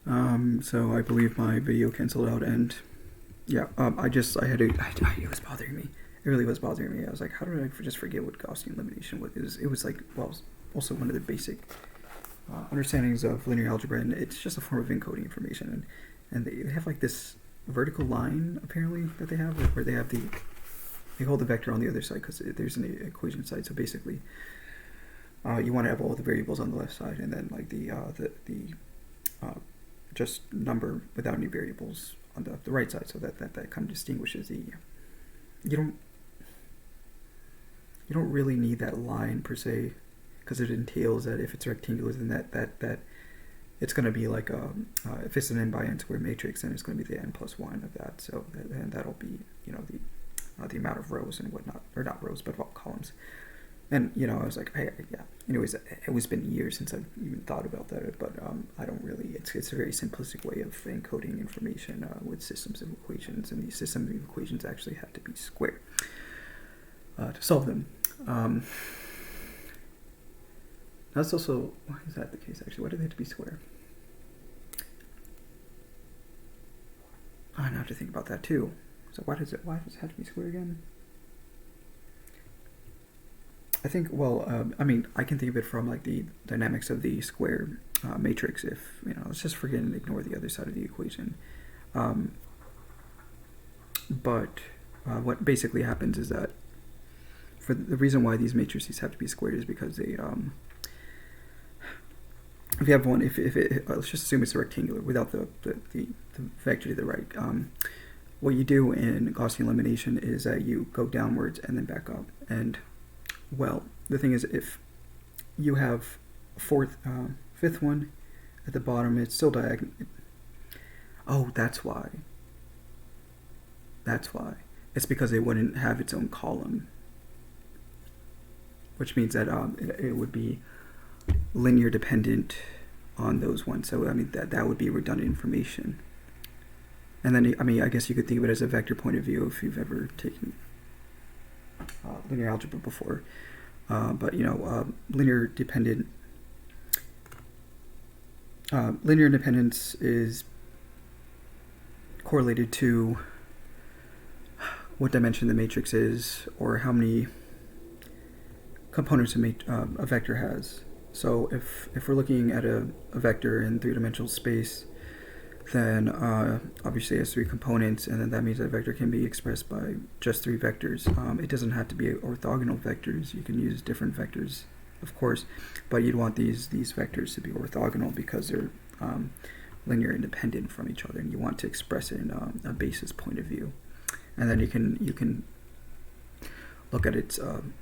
So I believe my video canceled out, and yeah, it was bothering me. It really was bothering me. I was like, how did I just forget what Gaussian elimination was? It was like, well, also one of the basic understandings of linear algebra, and it's just a form of encoding information. And they have like this vertical line apparently that they have, where they hold the vector on the other side because there's an equation side. So basically, you want to have all the variables on the left side, and then like the just number without any variables on the right side, so that kind of distinguishes the. You don't really need that line per se, because it entails that if it's rectangular, then that it's going to be like if it's an n by n square matrix, then it's going to be the n plus 1 of that. So and that'll be the amount of rows and whatnot, or not rows but columns. And I was like, yeah. Anyways, it was been years since I've even thought about that, but I don't really. It's a very simplistic way of encoding information with systems of equations, and these systems of equations actually have to be square to solve them. That's also, why is that the case actually? Why do they have to be square? I have to think about that too. So why does it have to be square again? I think, I can think of it from like the dynamics of the square matrix. If let's just forget and ignore the other side of the equation. But what basically happens is that for the reason why these matrices have to be squared is because they, if you have one, if it let's just assume it's rectangular without the vector to the right. What you do in Gaussian elimination is that you go downwards and then back up. And well, the thing is, if you have fifth one at the bottom, it's still diagonal. Oh, that's why. It's because it wouldn't have its own column, which means that it would be linear dependent on those ones. So that would be redundant information. And then I guess you could think of it as a vector point of view if you've ever taken linear algebra before. But linear independence is correlated to what dimension the matrix is, or how many components a vector has. So if we're looking at a vector in three-dimensional space, then obviously it has 3 components, and then that means that vector can be expressed by just 3 vectors. It doesn't have to be orthogonal vectors. You can use different vectors, of course, but you'd want these vectors to be orthogonal because they're linear independent from each other, and you want to express it in a basis point of view. And then you can look at its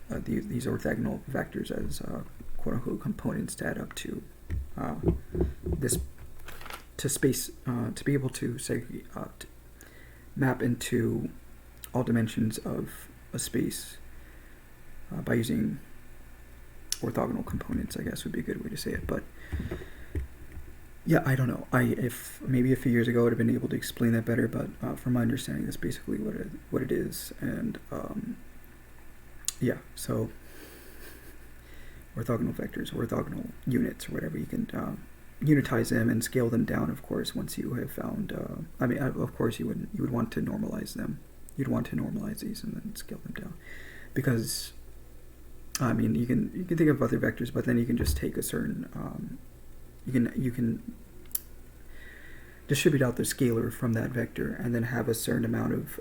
these orthogonal vectors as quote-unquote components to add up to this. To space, to be able to say to map into all dimensions of a space by using orthogonal components, I guess would be a good way to say it. But yeah, I don't know. If maybe a few years ago I would have been able to explain that better, but from my understanding, that's basically what it is. And yeah, so orthogonal vectors, orthogonal units, or whatever, you can unitize them and scale them down, of course, once you have found of course you would want to normalize them. You'd want to normalize these and then scale them down, because you can think of other vectors, but then you can just take a certain you can distribute out the scalar from that vector and then have a certain amount of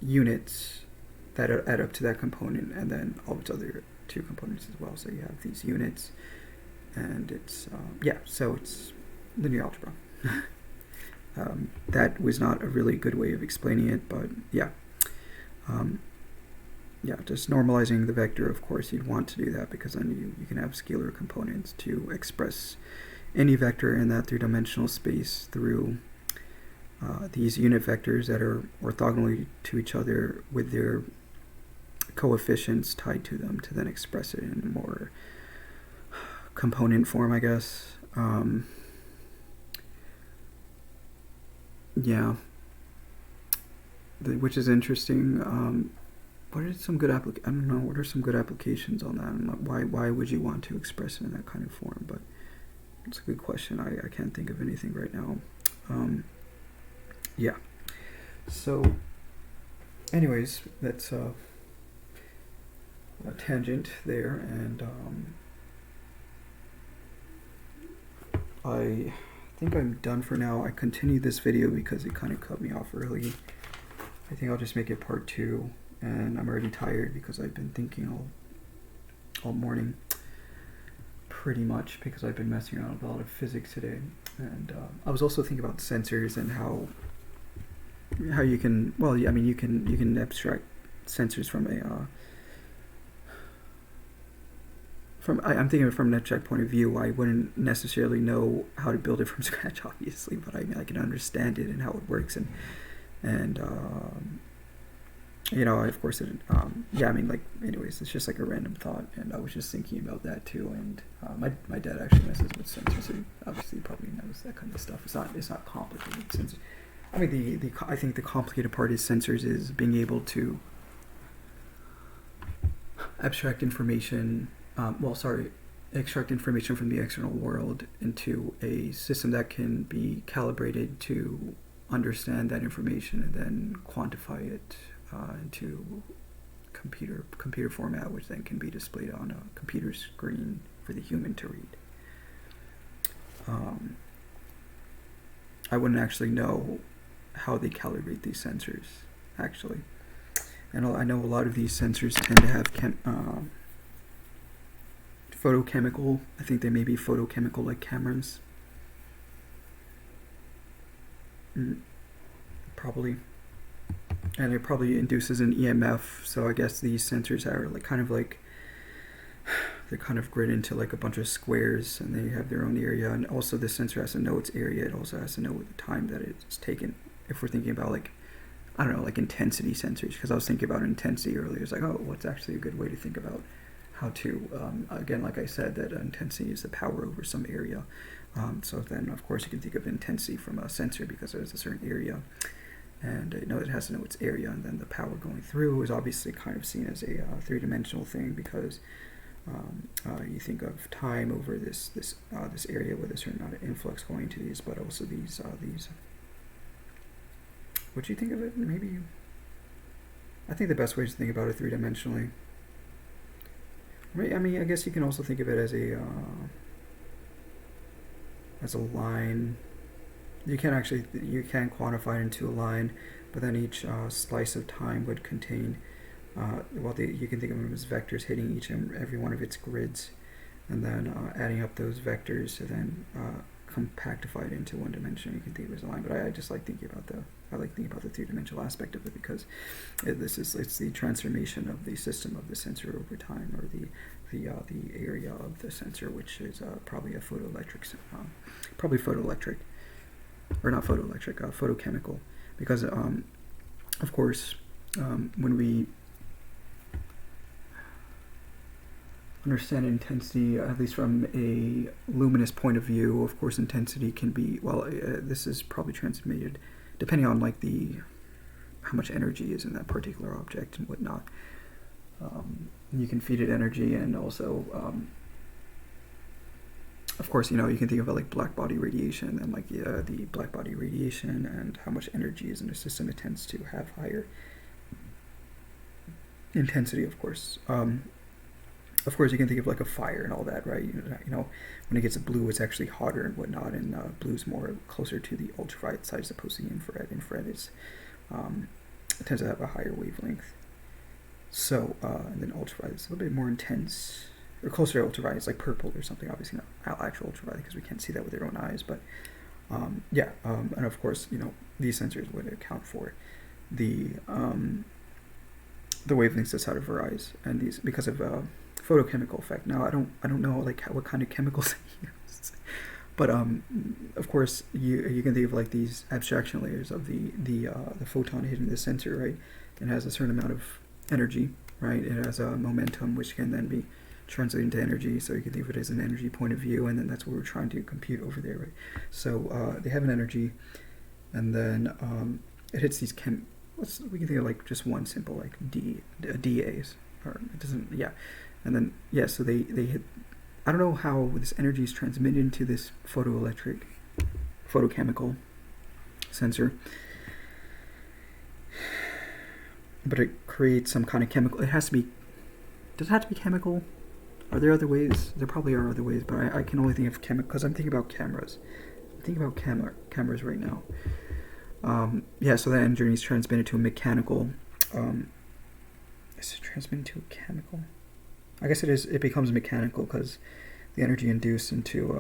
units that add up to that component, and then all its other 2 components as well. So you have these units, and it's so it's linear algebra. That was not a really good way of explaining it, but yeah, just normalizing the vector. Of course, you'd want to do that because then you can have scalar components to express any vector in that 3-dimensional space through these unit vectors that are orthogonally to each other with their coefficients tied to them, to then express it in a more component form, I guess. Yeah, which is interesting. What are some good What are some good applications on that? And why would you want to express it in that kind of form? But It's a good question. I can't think of anything right now. Yeah. So, anyways, that's a tangent there, and I think I'm done for now. I continued this video because it kind of cut me off early. I think I'll just make it part 2, and I'm already tired because I've been thinking all morning, pretty much, because I've been messing around with a lot of physics today. And I was also thinking about sensors and how you can, well, I mean, you can abstract sensors from I'm thinking from an abstract point of view. I wouldn't necessarily know how to build it from scratch, obviously, but I mean, I can understand it and how it works, and you know, of course, yeah, I mean, like, anyways, it's just like a random thought, and I was just thinking about that too. And my dad actually messes with sensors, so obviously he probably knows that kind of stuff. It's not complicated. Since, I mean, I think the complicated part is sensors is being able to abstract information. Extract information from the external world into a system that can be calibrated to understand that information and then quantify it into computer format, which then can be displayed on a computer screen for the human to read. I wouldn't actually know how they calibrate these sensors, actually. And I know a lot of these sensors tend to have photochemical, I think they may be photochemical like cameras. Probably. And it probably induces an EMF, so I guess these sensors are like they're kind of grid into like a bunch of squares, and they have their own area, and also the sensor has to know its area. It also has to know the time that it's taken. If we're thinking about, like, I don't know, like intensity sensors, because I was thinking about intensity earlier. It's like, oh, what's actually a good way to think about how to, again, like I said, that intensity is the power over some area. So then, of course, you can think of intensity from a sensor because there's a certain area, and it has to know its area, and then the power going through is obviously kind of seen as a three-dimensional thing, because you think of time over this area with a certain amount of influx going to these, but also these. What do you think of it? Maybe. I think the best way is to think about it three-dimensionally. I mean, I guess you can also think of it as a line. You can quantify it into a line, but then each slice of time would contain, you can think of them as vectors hitting each and every one of its grids, and then adding up those vectors to then compactify it into one dimension. You can think of it as a line, but I just like thinking about the three-dimensional aspect of it, because it's the transformation of the system of the sensor over time, or the area of the sensor, which is probably a photochemical, because of course, when we understand intensity, at least from a luminous point of view, of course, intensity can be, this is probably transmitted depending on like how much energy is in that particular object and whatnot. You can feed it energy, and also, of course, you can think of it like black body radiation, and like the black body radiation and how much energy is in a system, it tends to have higher intensity, of course. Of course, you can think of like a fire and all that, right? When it gets blue, it's actually hotter and whatnot, and blue's more closer to the ultraviolet side as opposed to the infrared. Infrared is it tends to have a higher wavelength. So, and then ultraviolet is a little bit more intense, or closer to ultraviolet. It's like purple or something. Obviously not actual ultraviolet, because we can't see that with our own eyes. But yeah, and of course, these sensors would account for the wavelengths that's out of our eyes, and these because of photochemical effect. Now, I don't know like what kind of chemicals they use, but of course you can think of like these abstraction layers of the photon hitting the sensor, right? It has a certain amount of energy, right? It has a momentum which can then be translated into energy, so you can think of it as an energy point of view, and then that's what we're trying to compute over there, right? So they have an energy, and then it hits these we can think of like just one simple like DAs, or it doesn't, yeah, and then so they hit I don't know how this energy is transmitted into this photochemical sensor, but it creates some kind of chemical. It has to be. Does it have to be chemical? Are there other ways? There probably are other ways, but I can only think of chemical because I'm thinking about cameras. I'm thinking about cameras right now. Yeah, so that energy is transmitted to a mechanical. Is it transmitted to a chemical? I guess it is. It becomes mechanical because the energy induced into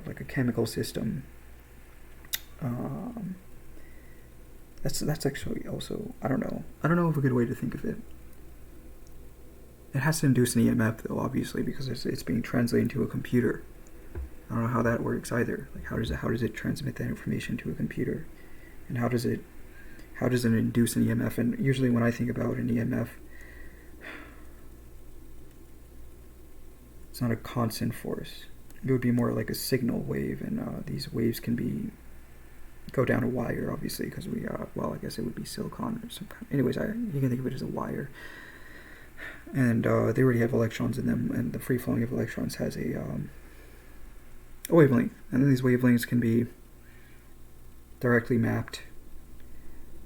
like a chemical system. That's actually also, I don't know of a good way to think of it. It has to induce an EMF though, obviously, because it's being translated into a computer. I don't know how that works either. Like how does it transmit that information to a computer, and how does it induce an EMF? And usually when I think about an EMF, it's not a constant force. It would be more like a signal wave, and these waves can go down a wire, obviously, because I guess it would be silicon or some kind. Anyways, you can think of it as a wire, and they already have electrons in them, and the free flowing of electrons has a wavelength, and then these wavelengths can be directly mapped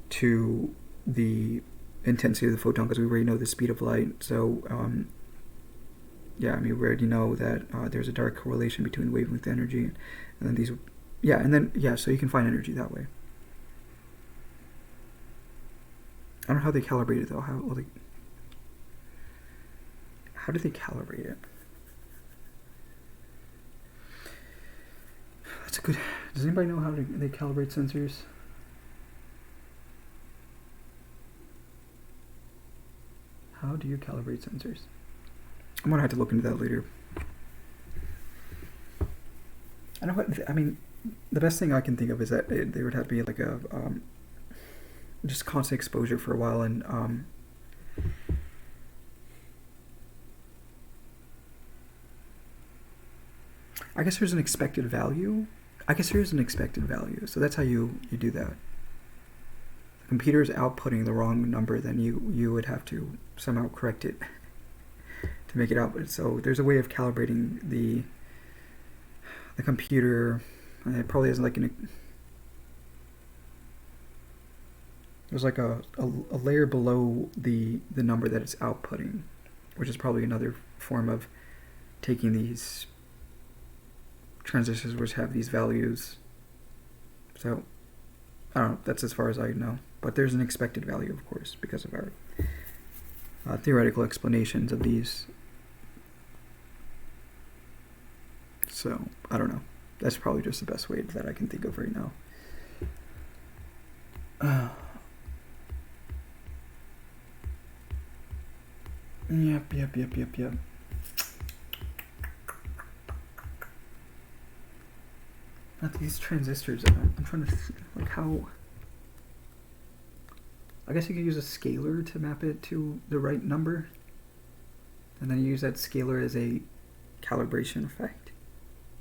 to the intensity of the photon, because we already know the speed of light. So yeah, I mean, we already know that there's a direct correlation between wavelength energy, and then these, so you can find energy that way. I don't know how they calibrate it though. How do they calibrate it? That's a good. Does anybody know how they calibrate sensors? How do you calibrate sensors? I'm gonna have to look into that later. I know what I mean. The best thing I can think of is that there would have to be like a just constant exposure for a while, and I guess there's an expected value. So that's how you do that. The computer is outputting the wrong number, then you would have to somehow correct it to make it output. So there's a way of calibrating the computer. And it probably has like there's like a layer below the number that it's outputting, which is probably another form of taking these transistors which have these values. So I don't know, that's as far as I know, but there's an expected value, of course, because of our theoretical explanations of these. So I don't know, that's probably just the best way that I can think of right now. Yep. Not these transistors. I'm trying to like how. I guess you could use a scalar to map it to the right number, and then you use that scalar as a calibration effect,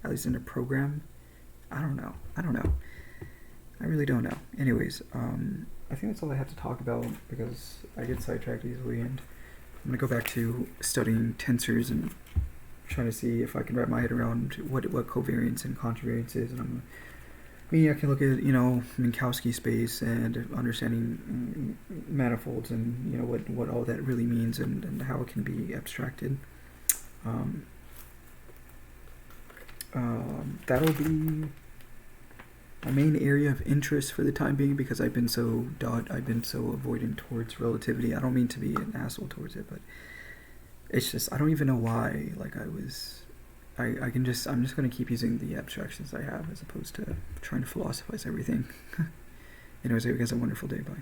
at least in a program. I don't know. I really don't know. Anyways, I think that's all I have to talk about because I get sidetracked easily, and I'm gonna go back to studying tensors and trying to see if I can wrap my head around what covariance and contravariance is. And I can look at Minkowski space and understanding manifolds and what all that really means and how it can be abstracted. That'll be my main area of interest for the time being because I've been so avoidant towards relativity. I don't mean to be an asshole towards it, but it's just I don't even know why. Like I'm just gonna keep using the abstractions I have as opposed to trying to philosophize everything. Anyways, I hope you guys have a wonderful day. Bye.